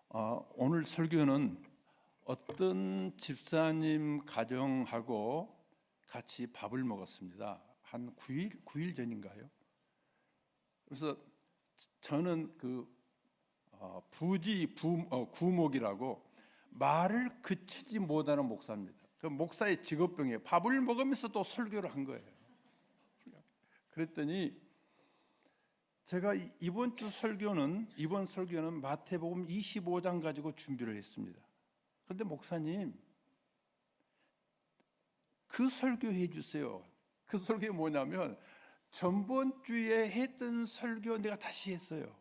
오늘 설교는 어떤 집사님 가정하고 같이 밥을 먹었습니다. 한 9일 전인가요? 그래서 저는 구목이라고 말을 그치지 못하는 목사입니다. 그 목사의 직업병이에요. 밥을 먹으면서 또 설교를 한 거예요. 그랬더니 제가 이번 설교는 마태복음 25장 가지고 준비를 했습니다. 그런데 목사님, 그 설교해 주세요. 그 설교가 뭐냐면 전번 주에 했던 설교 내가 다시 했어요.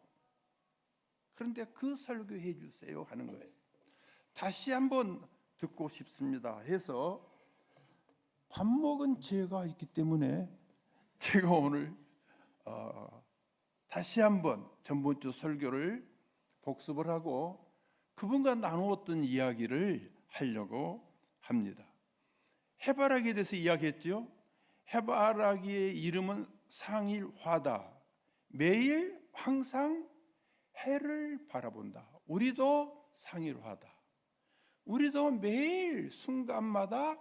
그런데 그 설교해 주세요 하는 거예요. 다시 한번 듣고 싶습니다 해서 밥 먹은 죄가 있기 때문에 제가 오늘 다시 한번 전번 주 설교를 복습을 하고 그분과 나누었던 이야기를 하려고 합니다. 해바라기에 대해서 이야기했죠. 해바라기의 이름은 상일화다. 매일 항상 해를 바라본다. 우리도 상일화다. 우리도 매일 순간마다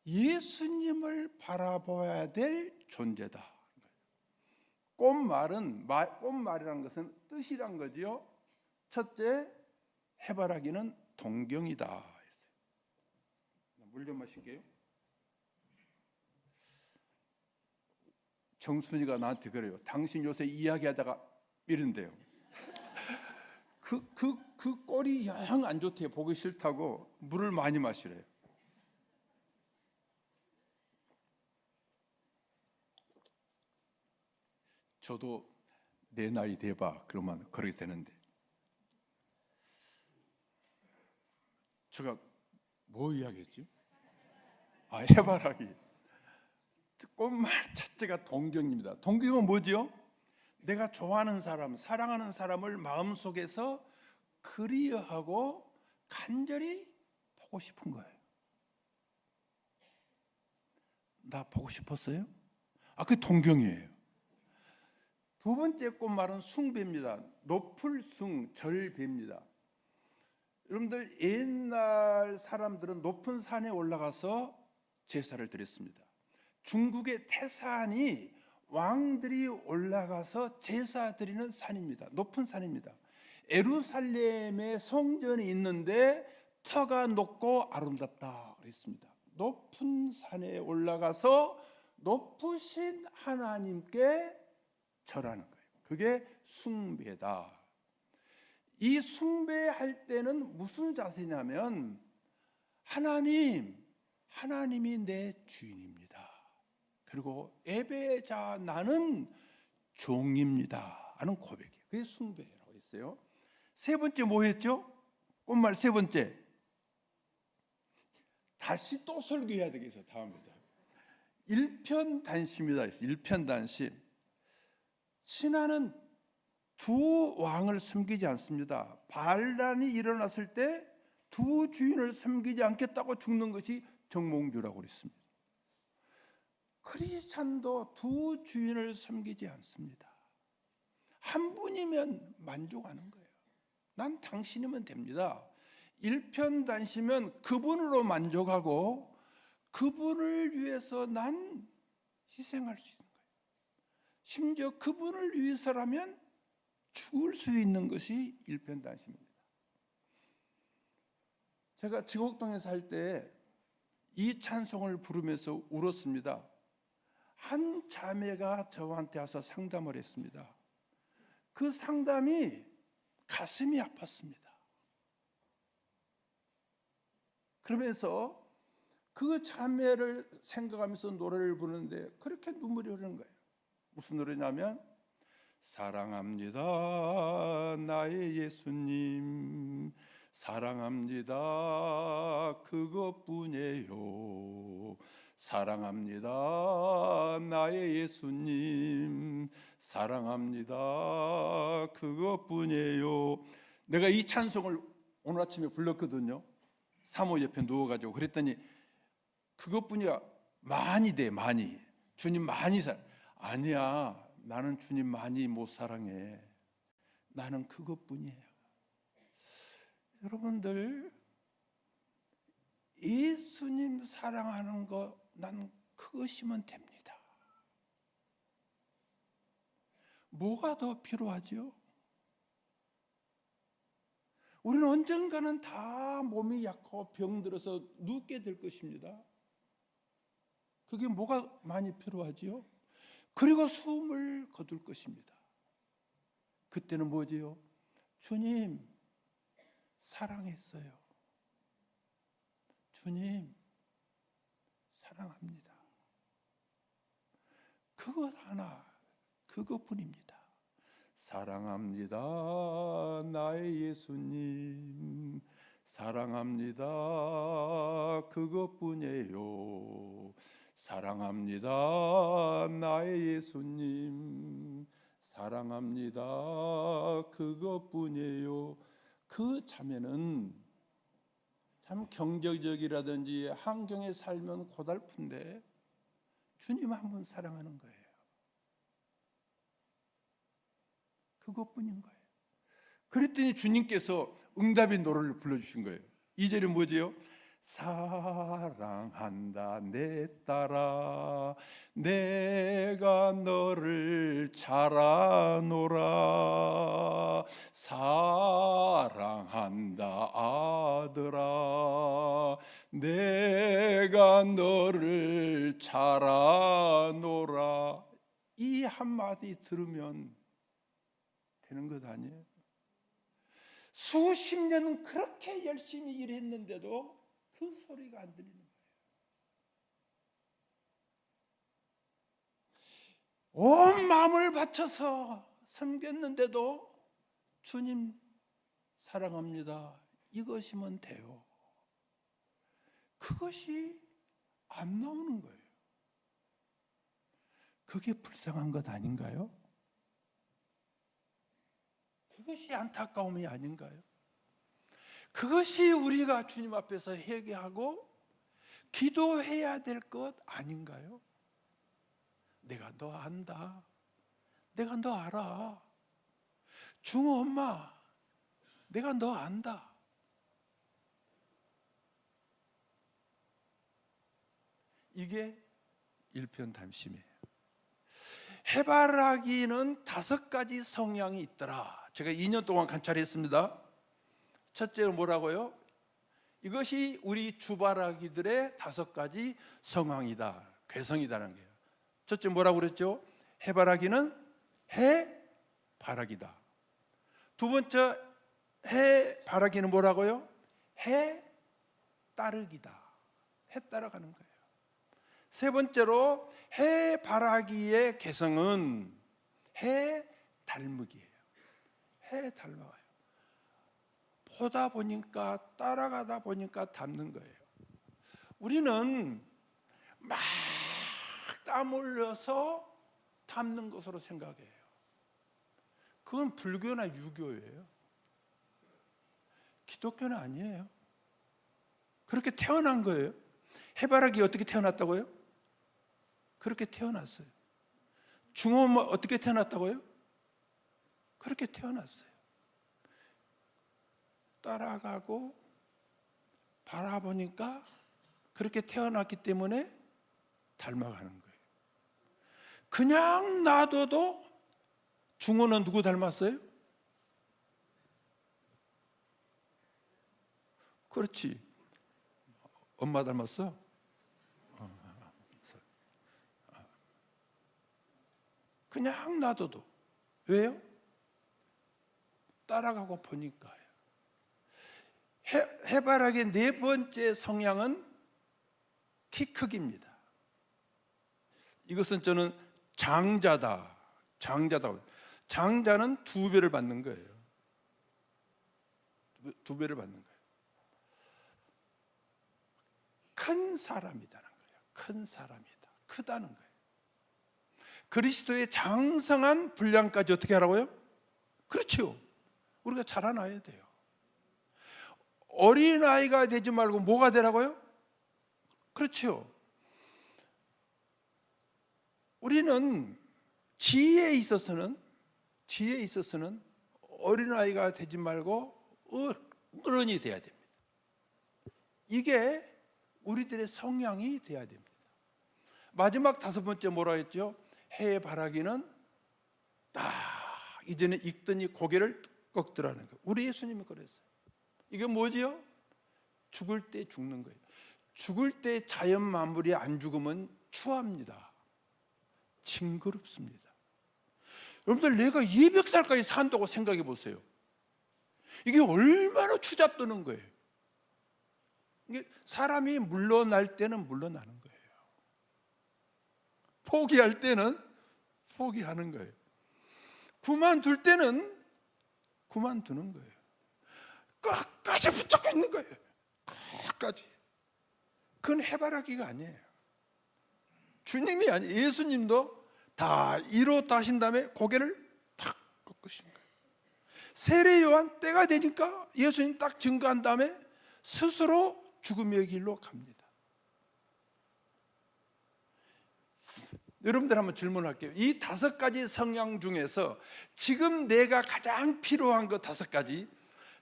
예수님을 바라봐야 될 존재다. 꽃말이라는 것은 뜻이란 거지요. 첫째, 해바라기는 동경이다 했어요. 물 좀 마실게요. 정순이가 나한테 그래요. 당신 요새 이야기하다가 이런데요. 그 꼴이 영 안 좋대요. 보기 싫다고 물을 많이 마시래요. 저도 내 나이 돼봐 그러면 그러게 되는데, 제가 뭐 이야기했지? 해바라기. 꽃말 첫째가 동경입니다. 동경은 뭐지요? 내가 좋아하는 사람, 사랑하는 사람을 마음속에서 그리워하고 간절히 보고 싶은 거예요. 나 보고 싶었어요? 그게 동경이에요. 두 번째 꽃말은 숭배입니다. 높을 숭, 절배입니다. 여러분들, 옛날 사람들은 높은 산에 올라가서 제사를 드렸습니다. 중국의 태산이 왕들이 올라가서 제사 드리는 산입니다. 높은 산입니다. 예루살렘에 성전이 있는데 터가 높고 아름답다 그랬습니다. 높은 산에 올라가서 높으신 하나님께 절하는 거예요. 그게 숭배다. 이 숭배할 때는 무슨 자세냐면 하나님이 내 주인입니다. 그리고 예배자 나는 종입니다 하는 고백이에요. 그게 숭배라고 했어요. 세 번째 뭐 했죠? 꽃말 세 번째. 다시 또 설교해야 되겠어요. 다음에도. 일편단심이다. 일편단심. 신하는 두 왕을 섬기지 않습니다. 반란이 일어났을 때 두 주인을 섬기지 않겠다고 죽는 것이 정몽주라고 그랬습니다. 크리스찬도 두 주인을 섬기지 않습니다. 한 분이면 만족하는 거예요. 난 당신이면 됩니다. 일편단심은 그분으로 만족하고 그분을 위해서 난 희생할 수 있는 거예요. 심지어 그분을 위해서라면 죽을 수 있는 것이 일편단심입니다. 제가 지곡동에 살 때 이 찬송을 부르면서 울었습니다. 한 자매가 저한테 와서 상담을 했습니다. 그 상담이 가슴이 아팠습니다. 그러면서 그 자매를 생각하면서 노래를 부르는데 그렇게 눈물이 흐르는 거예요. 무슨 노래냐면 사랑합니다 나의 예수님, 사랑합니다 그것뿐이에요, 사랑합니다 나의 예수님, 사랑합니다 그것뿐이에요. 내가 이 찬송을 오늘 아침에 불렀거든요. 사모 옆에 누워가지고. 그랬더니 그것뿐이야 많이 돼. 많이. 주님 많이 아니야, 나는 주님 많이 못 사랑해. 나는 그것뿐이에요. 여러분들 예수님 사랑하는 거 난 그것이면 됩니다. 뭐가 더 필요하지요? 우리는 언젠가는 다 몸이 약하고 병들어서 눕게 될 것입니다. 그게 뭐가 많이 필요하지요? 그리고 숨을 거둘 것입니다. 그때는 뭐지요? 주님 사랑했어요. 주님 사랑합니다. 그것 하나, 그것뿐입니다. 사랑합니다 나의 예수님, 사랑합니다 그것뿐이에요. 사랑합니다 나의 예수님, 사랑합니다 그것뿐이에요. 그 자매는 참 경제적이라든지 환경에 살면 고달픈데 주님 한 번 사랑하는 거예요. 그것뿐인 거예요. 그랬더니 주님께서 응답의 노래를 불러주신 거예요. 2절이 뭐지요? 사랑한다 내 딸아 내가 너를 잘 아노라. 사랑한다 아들아 내가 너를 잘 아노라. 이 한마디 들으면 되는 것 아니에요? 수십 년 그렇게 열심히 일했는데도 그 소리가 안 들리는 거예요. 온 마음을 바쳐서 섬겼는데도 주님 사랑합니다 이것이면 돼요. 그것이 안 나오는 거예요. 그게 불쌍한 것 아닌가요? 그것이 안타까움이 아닌가요? 그것이 우리가 주님 앞에서 회개하고 기도해야 될 것 아닌가요? 내가 너 안다. 내가 너 알아. 중호 엄마, 내가 너 안다. 이게 일편단심이에요. 해바라기는 5가지 성향이 있더라. 제가 2년 동안 관찰했습니다. 첫째로 뭐라고요? 이것이 우리 주바라기들의 5가지 성향이다, 괴성이다라는 거예요. 첫째 뭐라고 그랬죠? 해바라기는 해바라기다. 두 번째 해바라기는 뭐라고요? 해따르기다. 해 따라가는 거예요. 세 번째로 해바라기의 개성은 해닮기예요. 해닮아요. 보다 보니까 따라가다 보니까 닮는 거예요. 우리는 막 땀 흘려서 닮는 것으로 생각해요. 그건 불교나 유교예요. 기독교는 아니에요. 그렇게 태어난 거예요. 해바라기 어떻게 태어났다고요? 그렇게 태어났어요. 중호 어떻게 태어났다고요? 그렇게 태어났어요. 따라가고 바라보니까 그렇게 태어났기 때문에 닮아가는 거예요. 그냥 놔둬도 중호는 누구 닮았어요? 그렇지. 엄마 닮았어? 그냥 놔둬도. 왜요? 따라가고 보니까요. 해바라기의 4번째 성향은 키 크기입니다. 이것은 저는 장자다. 장자는 2배를 받는 거예요. 2배를 받는 거예요. 큰 사람이다는 거예요. 큰 사람이다. 크다는 거예요. 그리스도의 장성한 분량까지 어떻게 하라고요? 그렇죠. 우리가 자라나야 돼요. 어린아이가 되지 말고 뭐가 되라고요? 그렇죠. 우리는 지혜에 있어서는 어린아이가 되지 말고 어른이 돼야 됩니다. 이게 우리들의 성향이 돼야 됩니다. 마지막 5번째 뭐라 했죠? 해 바라기는 이제는 익더니 고개를 꺾더라는 거예요. 우리 예수님이 그랬어요. 이게 뭐지요? 죽을 때 죽는 거예요. 죽을 때 자연 만물이 안 죽으면 추합니다. 징그럽습니다. 여러분들, 내가 200살까지 산다고 생각해 보세요. 이게 얼마나 추잡드는 거예요. 이게 사람이 물러날 때는 물러나는 거예요. 포기할 때는 포기하는 거예요. 그만둘 때는 그만두는 거예요. 끝까지 붙잡고 있는 거예요. 끝까지. 그건 해바라기가 아니에요. 주님이 아니에요. 예수님도 다 이루었다 신 다음에 고개를 탁 꺾으신 거예요. 세례 요한 때가 되니까 예수님 딱 증거한 다음에 스스로 죽음의 길로 갑니다. 여러분들 한번 질문할게요. 이 5가지 성향 중에서 지금 내가 가장 필요한 것 5가지,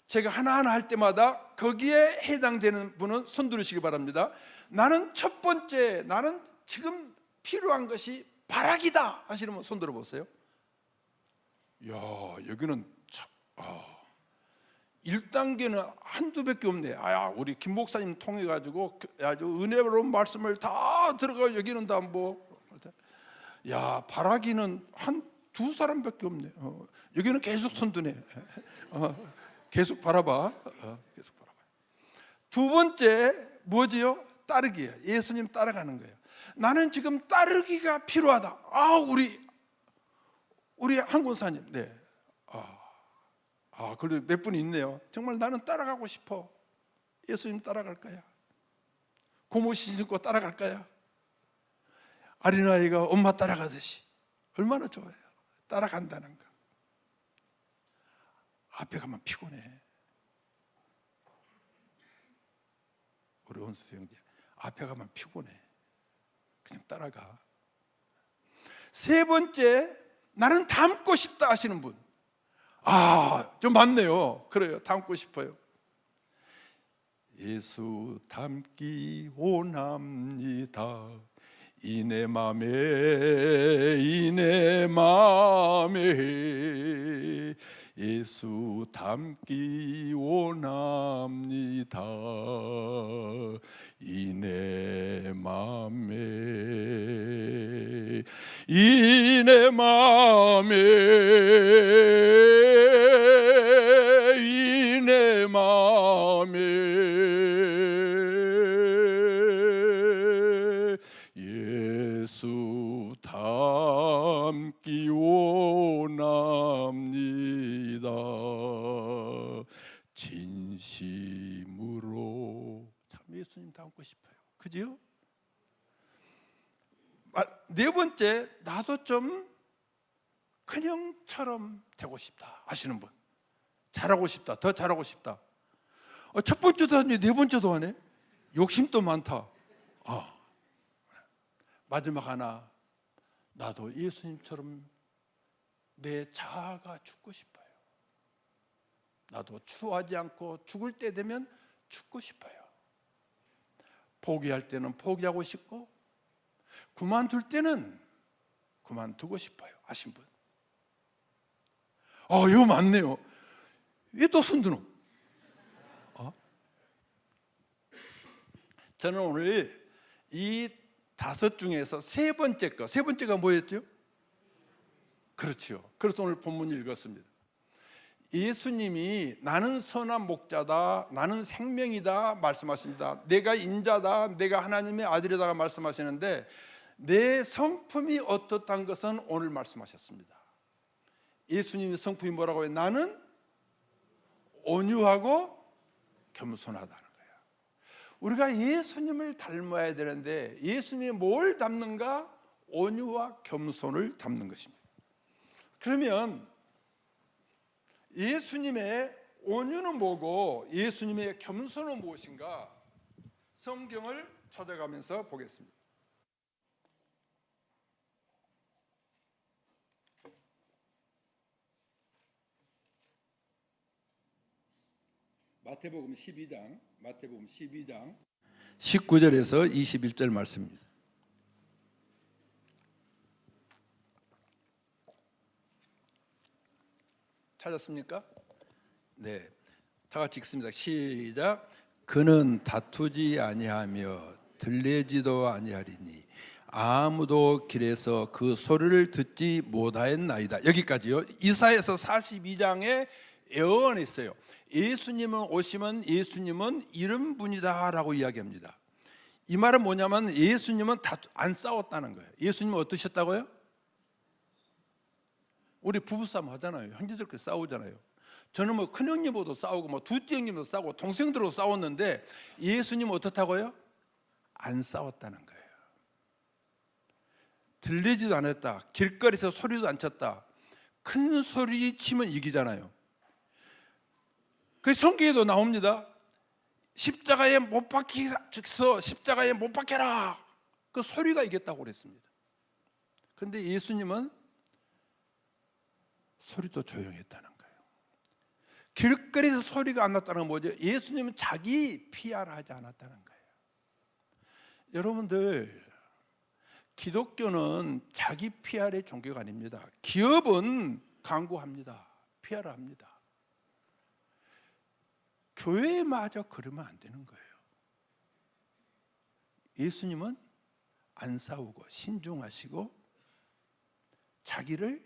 제가 하나하나 할 때마다 거기에 해당되는 분은 손 들으시기 바랍니다. 나는 첫 번째, 나는 지금 필요한 것이 바라기다 하시는 분 손 들어보세요. 이야, 여기는 1단계는 한두 밖에 없네. 우리 김 목사님 통해 가지고 아주 은혜로운 말씀을 다 들어가. 여기는 다 뭐, 야, 바라기는 한2 사람밖에 없네. 여기는 계속 손 드네. 계속 바라봐. 계속 바라봐. 두 번째 뭐지요? 따르기예요. 예수님 따라가는 거예요. 나는 지금 따르기가 필요하다. 우리 한 권사님, 네. 그래도 몇 분이 있네요. 정말 나는 따라가고 싶어. 예수님 따라갈 거야. 고모 신신고 따라갈 거야. 어린아이가 엄마 따라가듯이. 얼마나 좋아요. 따라간다는 거. 앞에 가면 피곤해. 우리 원수 형제, 앞에 가면 피곤해. 그냥 따라가. 세 번째, 나는 닮고 싶다 하시는 분. 좀 많네요. 그래요. 닮고 싶어요. 예수 닮기 원합니다. 이내 맘에 예수 닮기 원합니다. 이내 맘에 이내 맘에 예수 닮기 원합니다. 진심으로. 참 예수님 닮고 싶어요. 그지요? 네 번째, 나도 좀 큰형처럼 되고 싶다 하시는 분. 잘하고 싶다. 더 잘하고 싶다. 첫 번째도 하네, 네 번째도 하네. 욕심도 많다. 마지막 하나, 나도 예수님처럼 내 자아가 죽고 싶어요. 나도 추하지 않고 죽을 때 되면 죽고 싶어요. 포기할 때는 포기하고 싶고 그만둘 때는 그만두고 싶어요 하신 분. 이거 많네요. 왜 또 손드노? 저는 오늘 이 5 중에서 세 번째가 뭐였죠? 그렇죠. 그래서 오늘 본문 읽었습니다. 예수님이 나는 선한 목자다, 나는 생명이다 말씀하십니다. 내가 인자다, 내가 하나님의 아들이다 말씀하시는데, 내 성품이 어떻다는 것은 오늘 말씀하셨습니다. 예수님의 성품이 뭐라고 해요? 나는 온유하고 겸손하다는 거예요. 우리가 예수님을 닮아야 되는데 예수님이 뭘 닮는가? 온유와 겸손을 닮는 것입니다. 그러면 예수님의 온유는 뭐고 예수님의 겸손은 무엇인가? 성경을 찾아가면서 보겠습니다. 마태복음 12장 19절에서 21절 말씀입니다. 찾았습니까? 네, 다 같이 읽습니다. 시작. 그는 다투지 아니하며 들레지도 아니하리니 아무도 길에서 그 소리를 듣지 못하였나이다. 여기까지요. 이사야서 42장에 예언했어요. 예수님은 오시면 예수님은 이런 분이다라고 이야기합니다. 이 말은 뭐냐면 예수님은 안 싸웠다는 거예요. 예수님은 어떠셨다고요? 우리 부부싸움 하잖아요. 형제들끼리 싸우잖아요. 저는 뭐 큰형님하고도 싸우고 뭐 둘째 형님도 싸우고 동생들하고 싸웠는데 예수님은 어떻다고요? 안 싸웠다는 거예요. 들리지도 않았다. 길거리에서 소리도 안 쳤다. 큰 소리 치면 이기잖아요. 그 성경에도 나옵니다. 십자가에 못 박혀서 십자가에 못 박혀라. 그 소리가 이겼다고 그랬습니다. 그런데 예수님은 소리도 조용했다는 거예요. 길거리에서 소리가 안 났다는 건 뭐죠? 예수님은 자기 PR을 하지 않았다는 거예요. 여러분들, 기독교는 자기 PR의 종교가 아닙니다. 기업은 광고합니다. PR을 합니다. 교회마저 그러면 안 되는 거예요. 예수님은 안 싸우고 신중하시고 자기를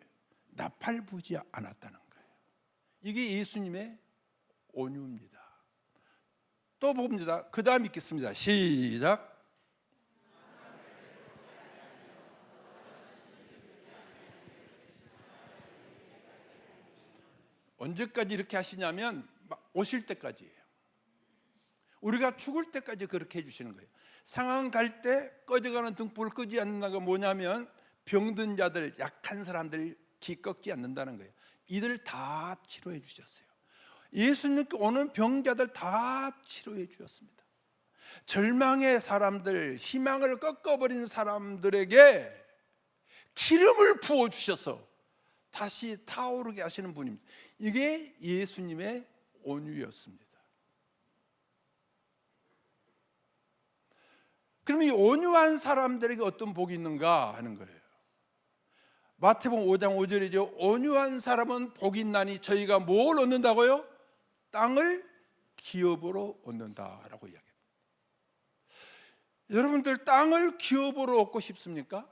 나팔부지 않았다는 거예요. 이게 예수님의 온유입니다. 또 봅니다. 그 다음 읽겠습니다. 시작. 언제까지 이렇게 하시냐면 오실 때까지예요. 우리가 죽을 때까지 그렇게 해주시는 거예요. 상황 갈 때 꺼져가는 등불을 끄지 않는다가 뭐냐면 병든 자들, 약한 사람들 기 꺾지 않는다는 거예요. 이들 다 치료해 주셨어요. 예수님께 오는 병자들 다 치료해 주셨습니다. 절망의 사람들, 희망을 꺾어버린 사람들에게 기름을 부어 주셔서 다시 타오르게 하시는 분입니다. 이게 예수님의 온유였습니다. 그럼 이 온유한 사람들에게 어떤 복이 있는가 하는 거예요. 마태복음 5장 5절이죠. 온유한 사람은 복이 있나니 저희가 뭘 얻는다고요? 땅을 기업으로 얻는다라고 이야기합니다. 여러분들 땅을 기업으로 얻고 싶습니까?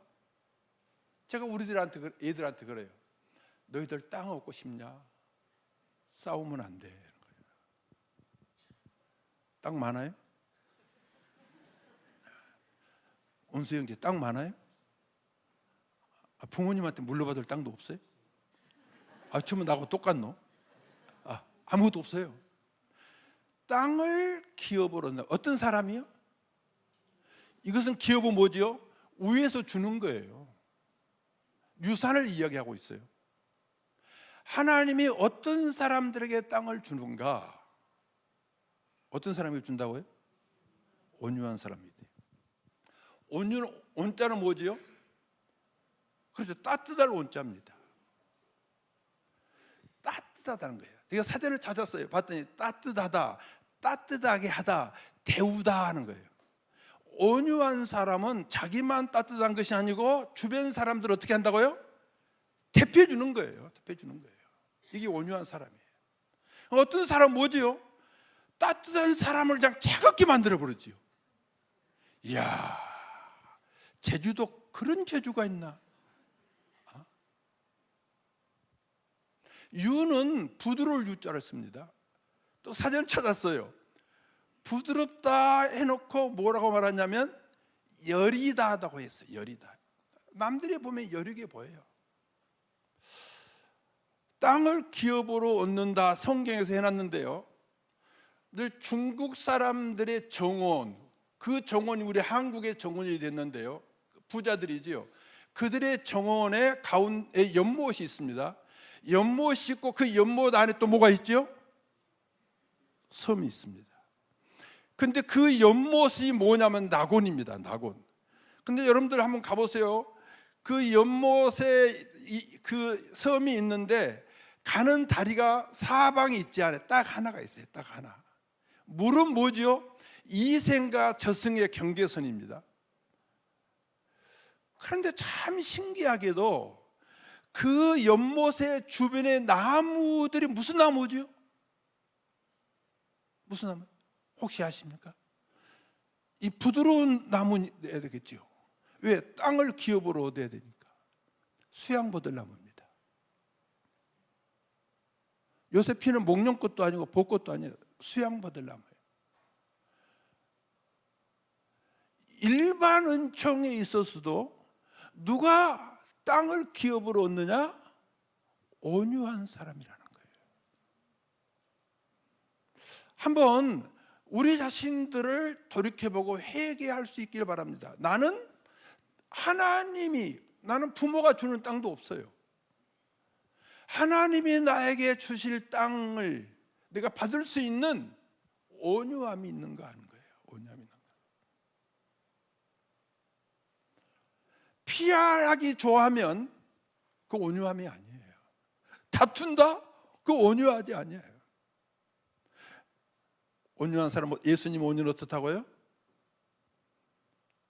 제가 우리들한테 애들한테 그래요. 너희들 땅 얻고 싶냐? 싸우면 안 돼. 땅 많아요? 온수 형제 땅 많아요? 부모님한테 물려받을 땅도 없어요? 주면 나하고 똑같노? 아무것도 없어요. 땅을 기업으로 얻는 어떤 사람이요? 이것은 기업은 뭐지요? 위에서 주는 거예요. 유산을 이야기하고 있어요. 하나님이 어떤 사람들에게 땅을 주는가? 어떤 사람에게 준다고요? 온유한 사람이 돼요. 온자는 뭐지요? 그렇죠. 따뜻할 온자입니다. 따뜻하다는 거예요. 제가 사전을 찾았어요. 봤더니 따뜻하다, 따뜻하게 하다, 데우다 하는 거예요. 온유한 사람은 자기만 따뜻한 것이 아니고 주변 사람들 어떻게 한다고요? 대표주는 거예요. 대표주는 거예요. 이게 온유한 사람이에요. 어떤 사람 뭐지요? 따뜻한 사람을 그냥 차갑게 만들어 버리지요. 이야, 제주도 그런 제주가 있나? 유는 부드러울 유자를 씁니다. 또 사전을 찾았어요. 부드럽다 해놓고 뭐라고 말하냐면 여리다하다고 했어요. 여리다. 남들이 보면 여리게 보여요. 땅을 기업으로 얻는다 성경에서 해놨는데요. 늘 중국 사람들의 정원, 그 정원이 우리 한국의 정원이 됐는데요. 부자들이지요. 그들의 정원에 가운데 연못이 있습니다. 연못이 있고 그 연못 안에 또 뭐가 있죠? 섬이 있습니다. 근데 그 연못이 뭐냐면 낙원입니다. 낙원. 근데 여러분들 한번 가보세요. 그 연못에 그 섬이 있는데 가는 다리가 사방이 있지 않아요. 딱 하나가 있어요. 딱 하나. 물은 뭐지요? 이생과 저승의 경계선입니다. 그런데 참 신기하게도 그 연못의 주변의 나무들이 무슨 나무죠? 무슨 나무? 혹시 아십니까? 이 부드러운 나무여야 되겠죠. 왜? 땅을 기업으로 얻어야 되니까. 수양버들나무입니다. 요새 피는 목련꽃도 아니고 벚꽃도 아니에요. 수양버들나무예요. 일반 은총에 있어서도 누가 땅을 기업으로 얻느냐? 온유한 사람이라는 거예요. 한번 우리 자신들을 돌이켜보고 회개할 수 있기를 바랍니다. 나는 부모가 주는 땅도 없어요. 하나님이 나에게 주실 땅을 내가 받을 수 있는 온유함이 있는가 하는 거예요. 온유함이 있는가. 피하기 좋아하면 그 온유함이 아니에요. 다툰다? 그 온유하지 아니에요. 온유한 사람, 예수님 온유는 어떻다고요?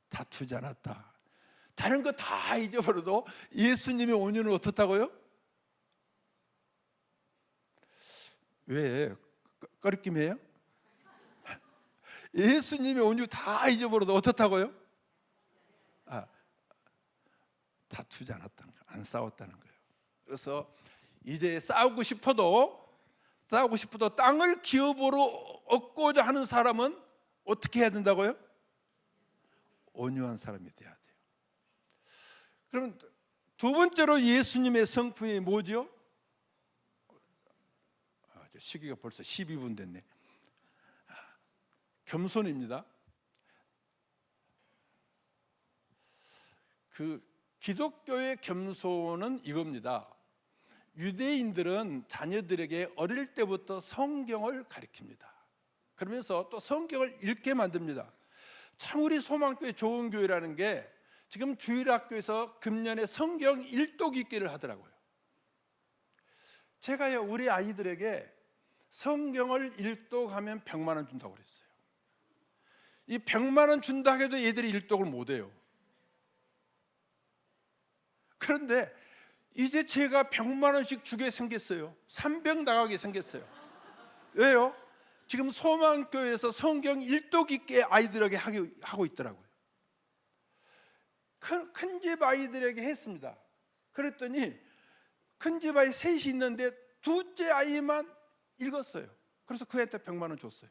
다투지 않았다. 다른 거 다 잊어버려도 예수님의 온유는 어떻다고요? 왜 꺼리낌이에요? 예수님의 온유 다 잊어버려도 어떻다고요? 다투지 않았다는 거예요. 안 싸웠다는 거예요. 그래서 이제 싸우고 싶어도 땅을 기업으로 얻고자 하는 사람은 어떻게 해야 된다고요? 온유한 사람이 돼야 돼요. 그럼 두 번째로 예수님의 성품이 뭐죠? 시기가 벌써 12분 됐네. 겸손입니다. 그 기독교의 겸손은 이겁니다. 유대인들은 자녀들에게 어릴 때부터 성경을 가르칩니다. 그러면서 또 성경을 읽게 만듭니다. 참 우리 소망교회 좋은 교회라는 게 지금 주일학교에서 금년에 성경 일독 읽기를 하더라고요. 제가요 우리 아이들에게 성경을 일독하면 100만 원 준다고 그랬어요. 이 100만 원 준다 해도 얘들이 일독을 못해요. 그런데 이제 제가 100만 원씩 주게 생겼어요. 300 나가게 생겼어요. 왜요? 지금 소망교회에서 성경 일독 읽게 아이들에게 하고 있더라고요. 큰 집 아이들에게 했습니다. 그랬더니 큰 집 아이 셋이 있는데 둘째 아이만 읽었어요. 그래서 그 애한테 100만 원 줬어요.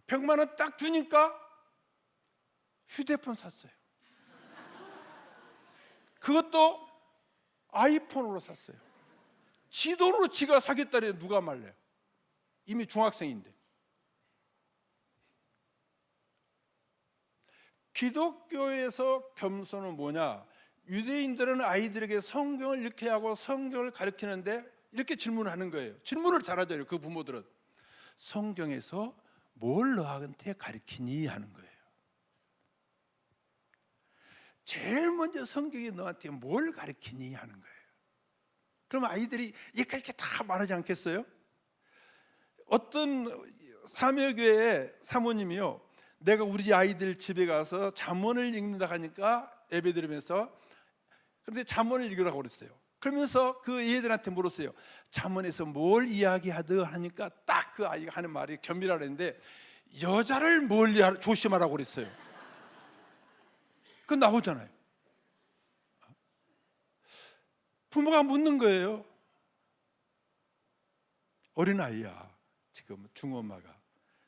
100만 원 딱 주니까 휴대폰 샀어요. 그것도 아이폰으로 샀어요. 지 돈으로 지가 사겠다니 누가 말래요? 이미 중학생인데. 기독교에서 겸손은 뭐냐? 유대인들은 아이들에게 성경을 읽게 하고 성경을 가르치는데 이렇게 질문하는 거예요. 질문을 잘하죠. 그 부모들은 성경에서 뭘 너한테 가르치니 하는 거예요. 제일 먼저 성경이 너한테 뭘 가르치니 하는 거예요. 그럼 아이들이 이렇게 다 말하지 않겠어요? 어떤 사묘교회 사모님이요, 내가 우리 아이들 집에 가서 잠언을 읽는다 하니까 예배 드리면서, 그런데 잠언을 읽으라고 그랬어요. 그러면서 그 애들한테 물었어요. 잠언에서 뭘 이야기하더 하니까 딱 그 아이가 하는 말이 겸비라 그랬는데 여자를 멀리 조심하라고 그랬어요. 그건 나오잖아요. 부모가 묻는 거예요. 어린아이야, 지금 중엄마가.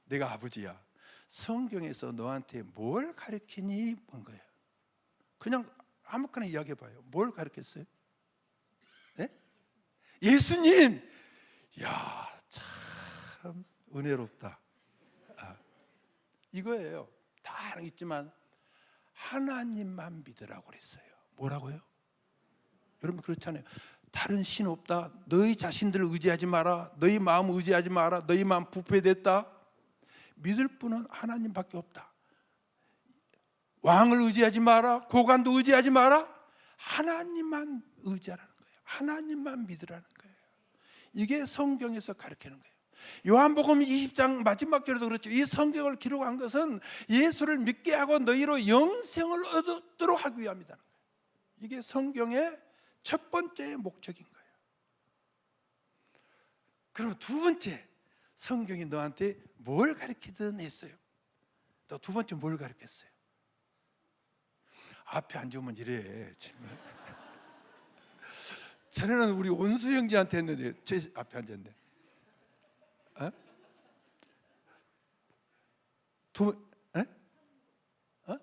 내가 아버지야, 성경에서 너한테 뭘 가르치니? 본 거예요. 그냥 아무거나 이야기해봐요. 뭘 가르쳤어요? 네? 예수님! 야, 참 은혜롭다. 이거예요. 다 있지만 하나님만 믿으라고 그랬어요. 뭐라고요? 여러분 그렇잖아요. 다른 신 없다. 너희 자신들을 의지하지 마라. 너희 마음 의지하지 마라. 너희 마음 부패됐다. 믿을 분은 하나님밖에 없다. 왕을 의지하지 마라. 고관도 의지하지 마라. 하나님만 의지하라는 거예요. 하나님만 믿으라는 거예요. 이게 성경에서 가르치는 거예요. 요한복음 20장 마지막 절에도 그렇죠. 이 성경을 기록한 것은 예수를 믿게 하고 너희로 영생을 얻도록 하기 위함이다. 이게 성경의 첫 번째 목적인 거예요. 그럼 두 번째, 성경이 너한테 뭘 가르치든 했어요. 또 두 번째 뭘 가르쳤어요? 앞에 앉으면 이래. 전에는 우리 원수 형제한테 했는데 제 앞에 앉았네. 어? 어?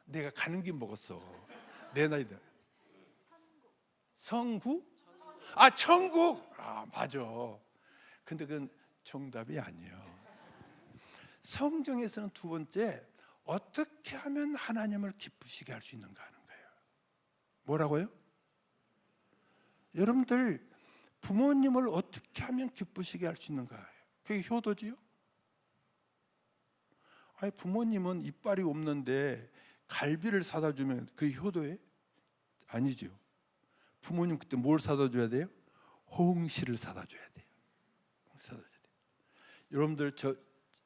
내가 가는 길 먹었어. 내 나이다. 성구? 아, 천국. 아, 맞아. 근데 그건 정답이 아니에요. 성경에서는 두 번째, 어떻게 하면 하나님을 기쁘시게 할 수 있는가 하는 거예요. 뭐라고요? 여러분들 부모님을 어떻게 하면 기쁘시게 할 수 있는가? 그게 효도지요? 아니, 부모님은 이빨이 없는데 갈비를 사다 주면 그게 효도예요? 아니죠. 부모님 그때 뭘 사다 줘야 돼요? 홍시를 사다 줘야 돼요. 사다 줘야 돼요. 여러분들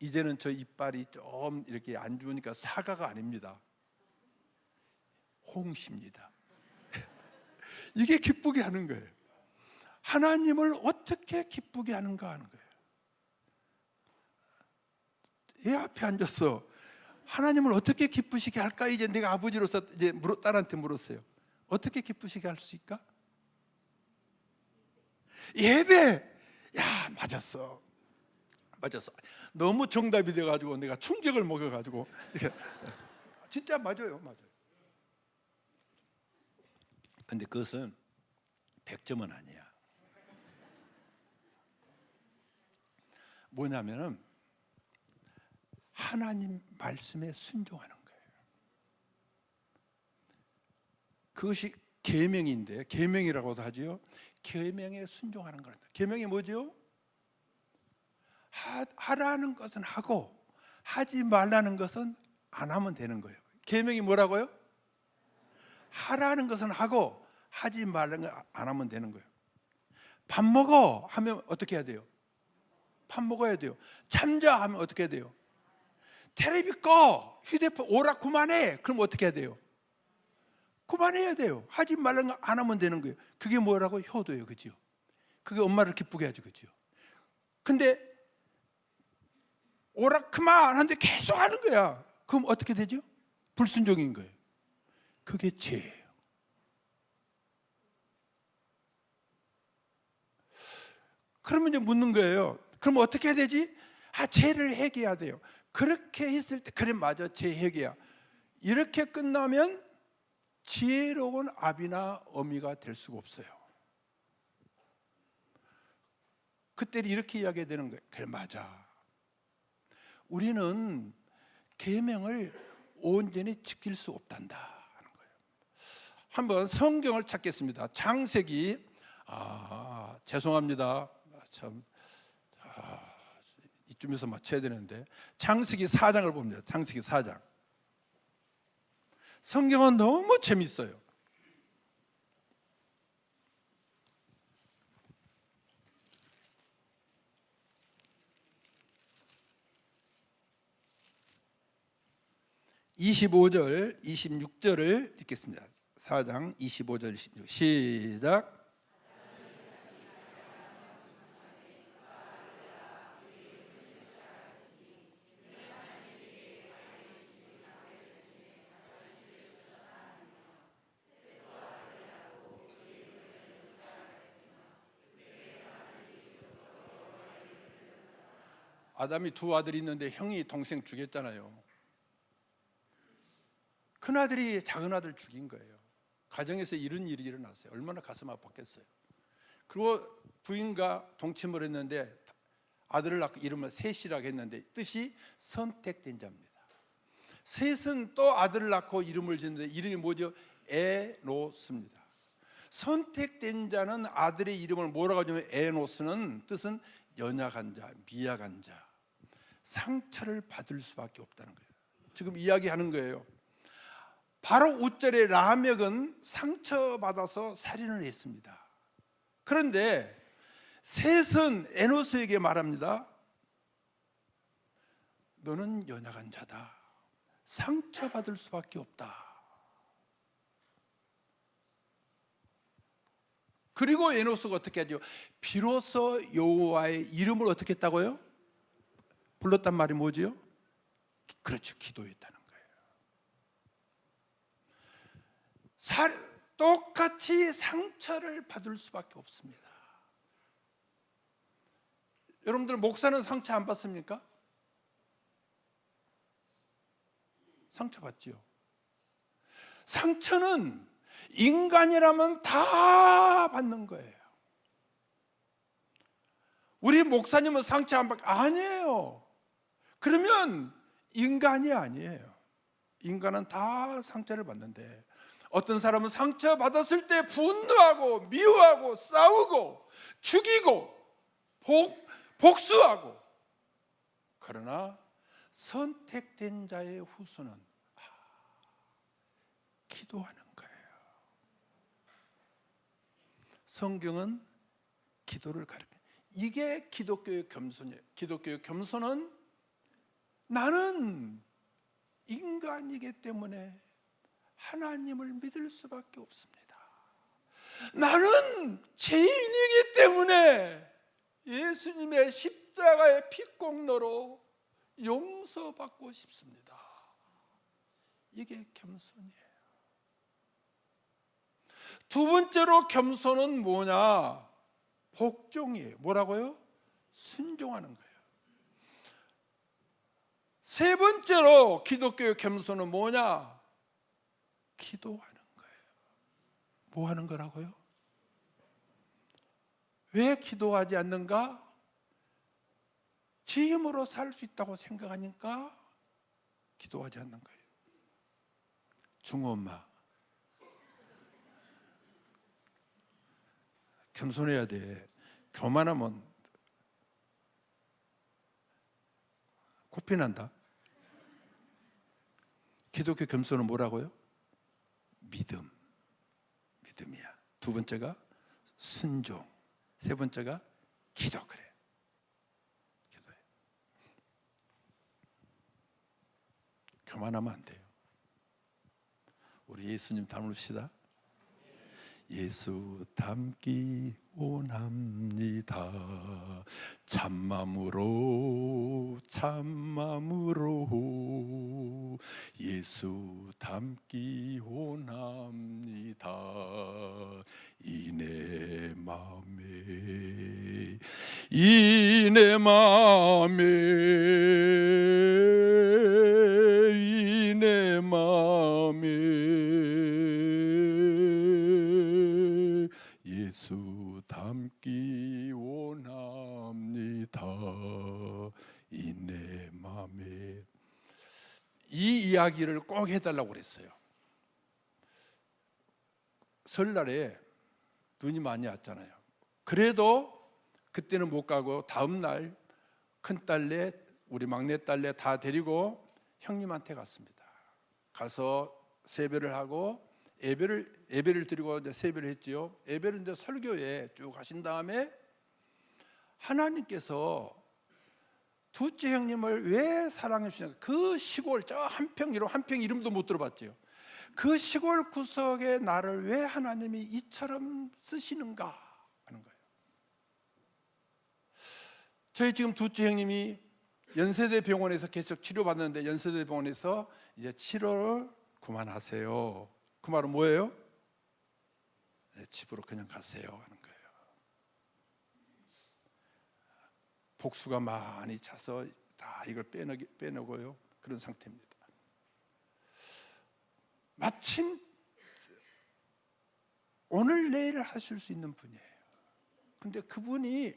이제는 저 이빨이 좀 이렇게 안 좋으니까 사과가 아닙니다. 홍시입니다. 이게 기쁘게 하는 거예요. 하나님을 어떻게 기쁘게 하는가 하는 거예요. 얘 앞에 앉았어. 하나님을 어떻게 기쁘시게 할까? 이제 내가 아버지로서 이제 딸한테 물었어요. 어떻게 기쁘시게 할 수 있을까? 예배. 야, 맞았어. 너무 정답이 돼가지고 내가 충격을 먹여가지고 진짜 맞아요. 근데 그것은 100점은 아니야. 뭐냐면은 하나님 말씀에 순종하는 거예요. 그것이 계명인데, 계명이라고도 하지요. 계명에 순종하는 거랍니다. 계명이 뭐죠? 하라는 것은 하고 하지 말라는 것은 안 하면 되는 거예요. 계명이 뭐라고요? 하라는 것은 하고 하지 말라는 건 안 하면 되는 거예요. 밥 먹어 하면 어떻게 해야 돼요? 밥 먹어야 돼요. 잠자 하면 어떻게 해야 돼요? 텔레비 꺼, 휴대폰 오락 그만해. 그럼 어떻게 해야 돼요? 그만해야 돼요. 하지 말라는 거 안 하면 되는 거예요. 그게 뭐라고? 효도예요. 그죠? 그게 엄마를 기쁘게 하죠. 그죠? 근데 오락 그만 하는데 계속 하는 거야. 그럼 어떻게 되죠? 불순종인 거예요. 그게 죄예요. 그러면 이제 묻는 거예요. 그럼 어떻게 해야 되지? 죄를 해결해야 돼요. 그렇게 했을 때 그래 맞아, 죄 해결이야. 이렇게 끝나면 지혜로운 아비나 어미가 될 수가 없어요. 그때 이렇게 이야기해야 되는 거예요. 그래 맞아. 우리는 계명을 온전히 지킬 수 없단다 하는 거예요. 한번 성경을 찾겠습니다. 창세기 죄송합니다. 참 이쯤에서 맞춰야 되는데 창세기 4장을 봅니다. 창세기 4장. 성경은 너무 재밌어요. (25절) (26절을) 읽겠습니다. 4장 25절 26절 시작. 아담이 두 아들이 있는데 형이 동생 죽였잖아요. 큰아들이 작은아들 죽인 거예요. 가정에서 이런 일이 일어났어요. 얼마나 가슴 아팠겠어요. 그리고 부인과 동침을 했는데 아들을 낳고 이름을 셋이라고 했는데 뜻이 선택된 자입니다. 셋은 또 아들을 낳고 이름을 짓는데 이름이 뭐죠? 에노스입니다. 선택된 자는 아들의 이름을 뭐라고 하냐면 에노스는 뜻은 연약한 자, 미약한 자, 상처를 받을 수밖에 없다는 거예요. 지금 이야기하는 거예요. 바로 우절의 라멕은 상처받아서 살인을 했습니다. 그런데 셋은 에노스에게 말합니다. 너는 연약한 자다. 상처받을 수밖에 없다. 그리고 에노스가 어떻게 하죠? 비로소 여호와의 이름을 어떻게 했다고요? 불렀단 말이 뭐지요? 그렇죠, 기도했다는 거예요. 똑같이 상처를 받을 수밖에 없습니다. 여러분들 목사는 상처 안 받습니까? 상처받지요. 상처는 인간이라면 다 받는 거예요. 우리 목사님은 상처 안 받? 아니에요. 그러면 인간이 아니에요. 인간은 다 상처를 받는데, 어떤 사람은 상처 받았을 때 분노하고 미워하고 싸우고 죽이고 복수하고, 그러나 선택된 자의 후손은 기도하는 거예요. 성경은 기도를 가르쳐요. 이게 기독교의 겸손이에요. 기독교의 겸손은 나는 인간이기 때문에 하나님을 믿을 수밖에 없습니다. 나는 죄인이기 때문에 예수님의 십자가의 피공로로 용서받고 싶습니다. 이게 겸손이에요. 두 번째로 겸손은 뭐냐? 복종이에요. 뭐라고요? 순종하는 거예요. 세 번째로 기독교의 겸손은 뭐냐? 기도하는 거예요. 뭐 하는 거라고요? 왜 기도하지 않는가? 지 힘으로 살 수 있다고 생각하니까 기도하지 않는 거예요. 중엄마, 겸손해야 돼. 교만하면 코피 난다. 기독교 겸손은 뭐라고요? 믿음이야. 두 번째가 순종, 세 번째가 기도. 그래, 기도해. 교만하면 안 돼요. 우리 예수님 닮읍시다. 예수 닮기 원합니다. 참마음으로 예수 닮기 원합니다. 이내 마음에 예수 닮기 원합니다. 이 내 마음에. 이 이야기를 꼭 해달라고 그랬어요. 설날에 눈이 많이 왔잖아요. 그래도 그때는 못 가고 다음 날 큰딸네, 우리 막내딸네 다 데리고 형님한테 갔습니다. 가서 세배를 하고 예배를 드리고 이제 세배를 했지요. 예배를 이제 설교에 쭉 하신 다음에 하나님께서 둘째 형님을 왜 사랑해 주시냐? 그 시골 저 한평 이름도 못 들어봤지요. 그 시골 구석에 나를 왜 하나님이 이처럼 쓰시는가 하는 거예요. 저희 지금 둘째 형님이 연세대 병원에서 계속 치료받는데, 연세대 병원에서 이제 치료를 그만하세요. 그 말은 뭐예요? 네, 집으로 그냥 가세요 하는 거예요. 복수가 많이 차서 다 이걸 빼내고요. 그런 상태입니다. 마침 오늘 내일 하실 수 있는 분이에요. 근데 그분이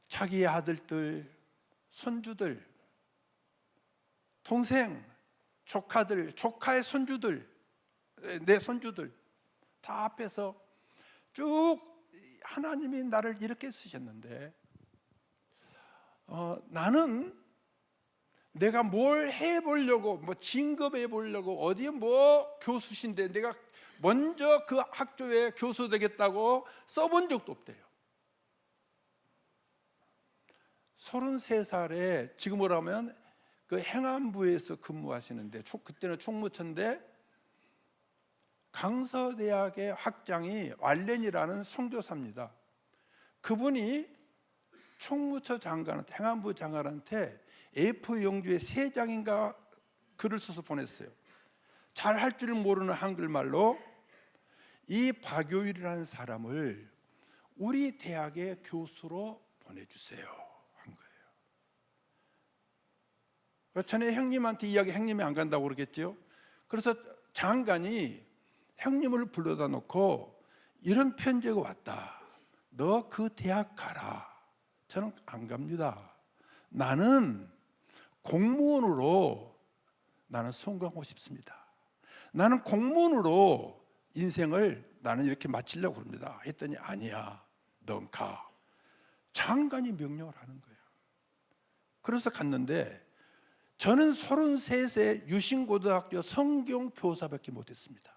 자기의 아들들, 손주들, 동생, 조카들, 조카의 손주들, 내 손주들 다 앞에서 쭉 하나님이 나를 이렇게 쓰셨는데, 나는 내가 뭘 해보려고, 뭐 진급해 보려고, 어디에 뭐 교수신데 내가 먼저 그 학교에 교수 되겠다고 써본 적도 없대요. 33살에 지금으로 하면 그 행안부에서 근무하시는데 그때는 충무천대 강서대학의 학장이 왈렌이라는 선교사입니다. 그분이 충무처 장관한테, 행안부 장관한테 A4 용지에 3장인가 글을 써서 보냈어요. 잘 할 줄 모르는 한글말로 이 박요일이라는 사람을 우리 대학의 교수로 보내주세요 한 거예요. 전에 형님한테 이야기, 형님이 안 간다고 그러겠죠. 그래서 장관이 형님을 불러다 놓고 이런 편지가 왔다. 너 그 대학 가라. 저는 안 갑니다. 나는 공무원으로 나는 성공하고 싶습니다. 나는 공무원으로 인생을 나는 이렇게 마치려고 합니다. 했더니 아니야. 넌 가. 장관이 명령을 하는 거예요. 그래서 갔는데 저는 33세 유신고등학교 성경교사밖에 못했습니다.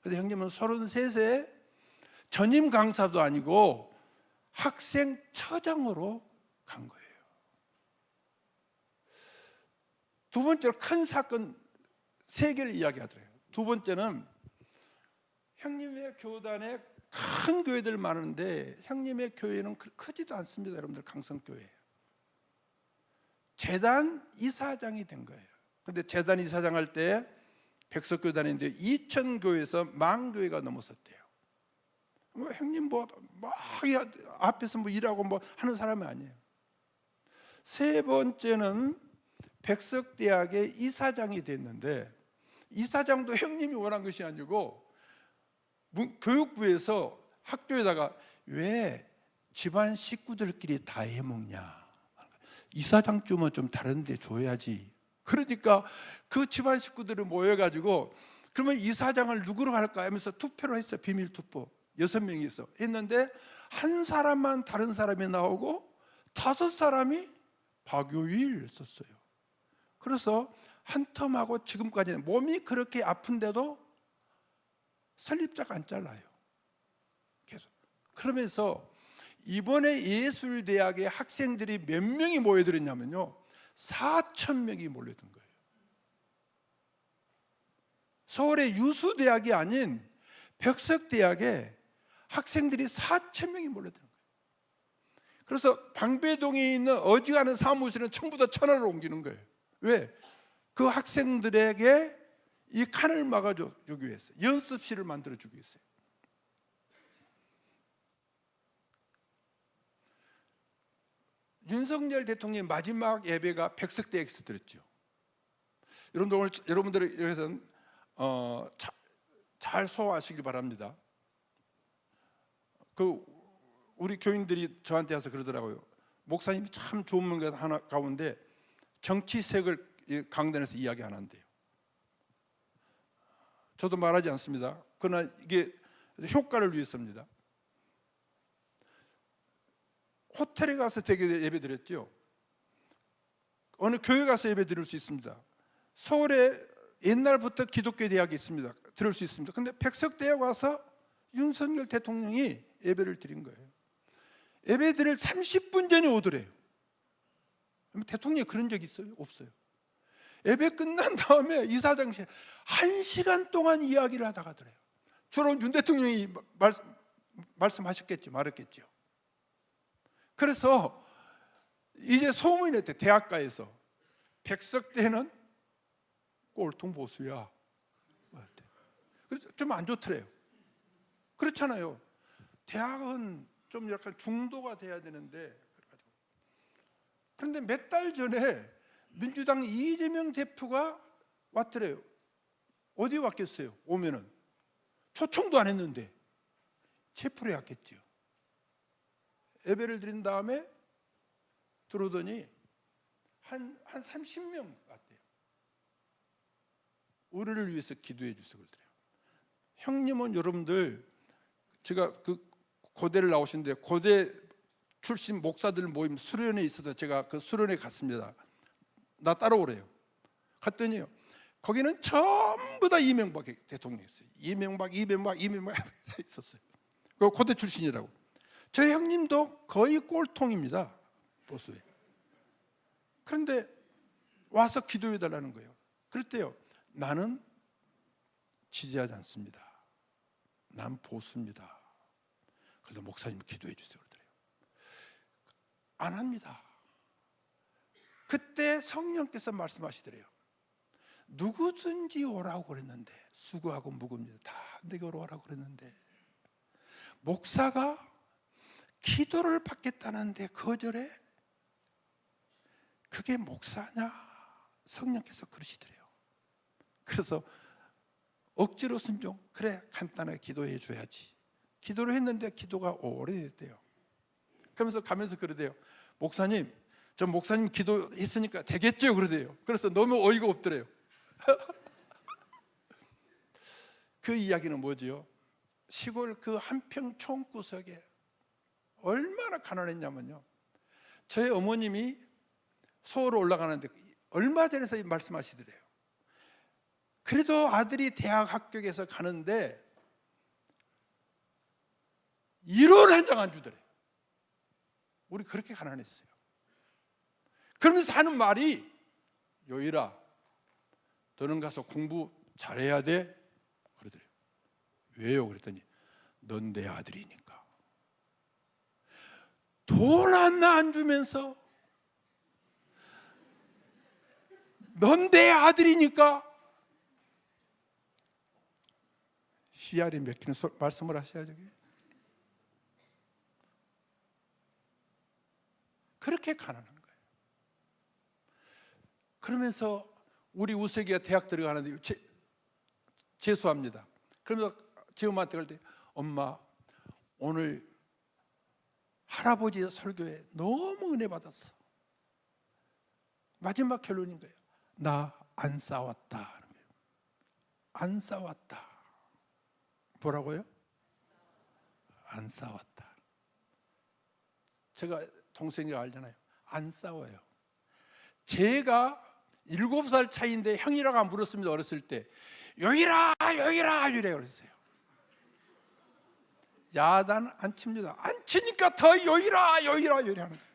그런데 형님은 33세 전임 강사도 아니고 학생처장으로 간 거예요. 두 번째로 큰 사건 3개를 이야기하더래요. 두 번째는 형님의 교단에 큰 교회들 많은데 형님의 교회는 크지도 않습니다. 여러분들 강성교회. 재단 이사장이 된 거예요. 근데 재단 이사장 할 때 백석교단인데 2,000교회에서 10,000교회가 넘었었대요. 형님 막 앞에서 일하고 하는 사람이 아니에요. 세 번째는 백석대학의 이사장이 됐는데 이사장도 형님이 원한 것이 아니고 교육부에서 학교에다가 왜 집안 식구들끼리 다 해먹냐, 이사장쯤은 좀 다른 데 줘야지. 그러니까 그 집안 식구들이 모여가지고 그러면 이사장을 누구로 할까 하면서 투표를 했어요. 비밀 투표. 6명이 있어 했는데 한 사람만 다른 사람이 나오고 5사람이 박요일 썼어요. 그래서 한 텀하고 지금까지는 몸이 그렇게 아픈데도 설립자가 안 잘라요. 계속. 그러면서 이번에 예술대학의 학생들이 몇 명이 모여들었냐면요, 4,000명이 몰려든 거예요. 서울의 유수대학이 아닌 백석대학에 학생들이 4,000명이 몰려든 거예요. 그래서 방배동에 있는 어지간한 사무실은 전부 다 천안으로 옮기는 거예요. 왜? 그 학생들에게 이 칸을 막아주기 위해서 연습실을 만들어주기 위해서. 윤석열 대통령의 마지막 예배가 백석대학에서 드렸죠. 여러분들이 그래서 잘 소화하시길 바랍니다. 우리 교인들이 저한테 와서 그러더라고요. 목사님이 참 좋은 문 하나 가운데 정치색을 강단에서 이야기 안 한대요. 저도 말하지 않습니다. 그러나 이게 효과를 위해서입니다. 호텔에 가서 예배 드렸죠. 어느 교회 가서 예배 드릴 수 있습니다. 서울에 옛날부터 기독교 대학이 있습니다. 들을 수 있습니다. 근데 백석대학 와서 윤석열 대통령이 예배를 드린 거예요. 예배 드릴 30분 전에 오더래요. 대통령이 그런 적 있어요? 없어요. 예배 끝난 다음에 이사장실 1시간 동안 이야기를 하다가 하더래요. 주로 윤 대통령이 말씀하셨겠죠, 말했겠죠. 그래서 이제 소문이 났대. 대학가에서 백석대는 꼴통 보수야. 그래서 좀 안 좋더래요. 그렇잖아요. 대학은 좀 약간 중도가 돼야 되는데. 그런데 몇 달 전에 민주당 이재명 대표가 왔더래요. 어디 왔겠어요? 오면은 초청도 안 했는데 체포를 했겠죠. 예배를 드린 다음에 들어오더니 한 30명 왔대요. 우리를 위해서 기도해 주세요 그러더래요. 형님은 여러분들, 제가 그 고대를 나오시는데 고대 출신 목사들 모임 수련회 있어서 제가 그 수련회 갔습니다. 나 따라오래요. 갔더니요, 거기는 전부 다 이명박 대통령이었어요. 이명박 있었어요. 그 고대 출신이라고. 저희 형님도 거의 꼴통입니다. 보수에. 그런데 와서 기도해 달라는 거예요. 그랬대요. 나는 지지하지 않습니다. 난 보수입니다. 그래도 목사님 기도해 주세요. 그러더래요. 안 합니다. 그때 성령께서 말씀하시더래요. 누구든지 오라고 그랬는데, 수고하고 무겁니다. 다 내게 오라고 그랬는데 목사가 기도를 받겠다는데 거절해? 그게 목사냐? 성령께서 그러시더래요. 그래서 억지로 순종, 그래 간단하게 기도해 줘야지. 기도를 했는데 기도가 오래됐대요. 그러면서 가면서 그러대요. 목사님, 저 목사님 기도했으니까 되겠죠? 그러대요. 그래서 너무 어이가 없더래요. 그 이야기는 뭐지요? 시골 그 한평 총구석에 얼마나 가난했냐면요, 저희 어머님이 서울 올라가는데 얼마 전에서 말씀하시더래요. 그래도 아들이 대학 합격해서 가는데 이론 한 장 안 주더래. 우리 그렇게 가난했어요. 그러면서 하는 말이, 요일아 너는 가서 공부 잘해야 돼. 그러더래요. 왜요? 그랬더니 넌 내 아들이니까. 돈 하나 안 주면서 넌 내 아들이니까. 씨알이 맥히는 말씀을 하셔야죠. 그렇게 가난한 거예요. 그러면서 우리 우석이가 대학 들어가는데 재수합니다. 그러면서 제 엄마한테 그럴 때, 엄마 오늘 할아버지 설교에 너무 은혜 받았어. 마지막 결론인 거예요. 나 안 싸웠다 하는 거예요. 안 싸웠다. 뭐라고요? 안 싸웠다. 제가 동생이 알잖아요. 안 싸워요. 제가 7살 차이인데 형이라고 안 불렀습니다. 어렸을 때 요이라 요이라 이래 그랬어요. 야단 안 칩니다. 안 치니까 더 요이라 요이라 요이라 하는 거예요.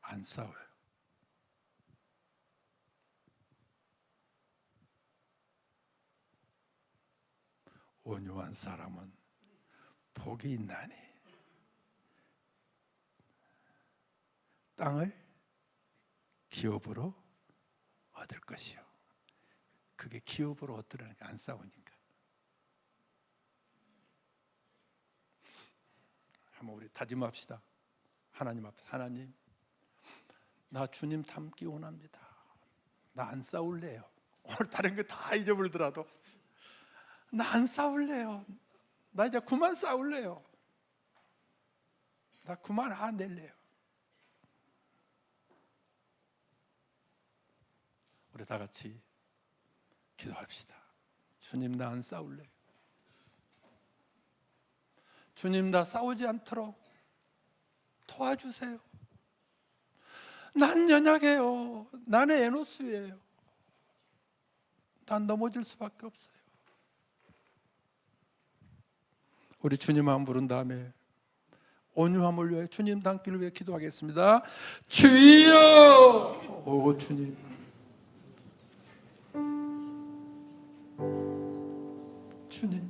안 싸워요. 온유한 사람은 복이 있나니 땅을 기업으로 얻을 것이요. 그게 기업으로 얻으라는 게 안 싸우니까. 한번 우리 다짐합시다. 하나님 앞에, 하나님 나 주님 닮기 원합니다. 나 안 싸울래요. 오늘 다른 거 다 잊어버리더라도 나 안 싸울래요. 나 이제 그만 싸울래요. 나 그만 안 낼래요. 우리 다 같이 기도합시다. 주님 나 안 싸울래요. 주님 나 싸우지 않도록 도와주세요. 난 연약해요. 나는 에노스예요. 난 넘어질 수밖에 없어요. 우리 주님 한 부른 다음에 온유함을 위해 주님 닮기를 위해 기도하겠습니다. 주여, 오 주님, 주님,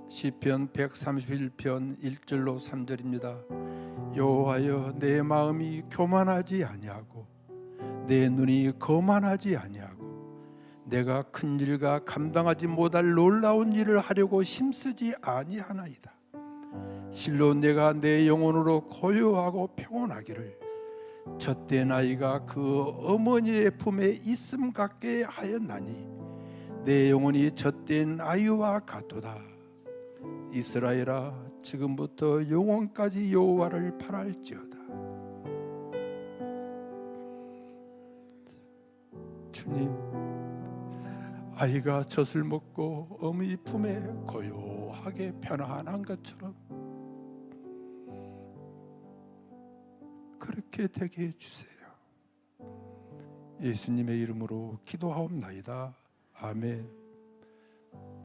시편 131편 1절로 3절입니다. 여호와여 내 마음이 교만하지 아니하고 내 눈이 거만하지 아니하고 내가 큰 일과 감당하지 못할 놀라운 일을 하려고 힘쓰지 아니하나이다. 실로 내가 내 영혼으로 고요하고 평온하기를 젖된 아이가 그 어머니의 품에 있음 같게 하였나니 내 영혼이 젖된 아이와 같도다. 이스라엘아, 지금부터 영원까지 여호와를 바랄지어다. 주님, 아이가 젖을 먹고 어머니 품에 고요하게 편안한 것처럼 그렇게 되게 해주세요. 예수님의 이름으로 기도하옵나이다. 아멘.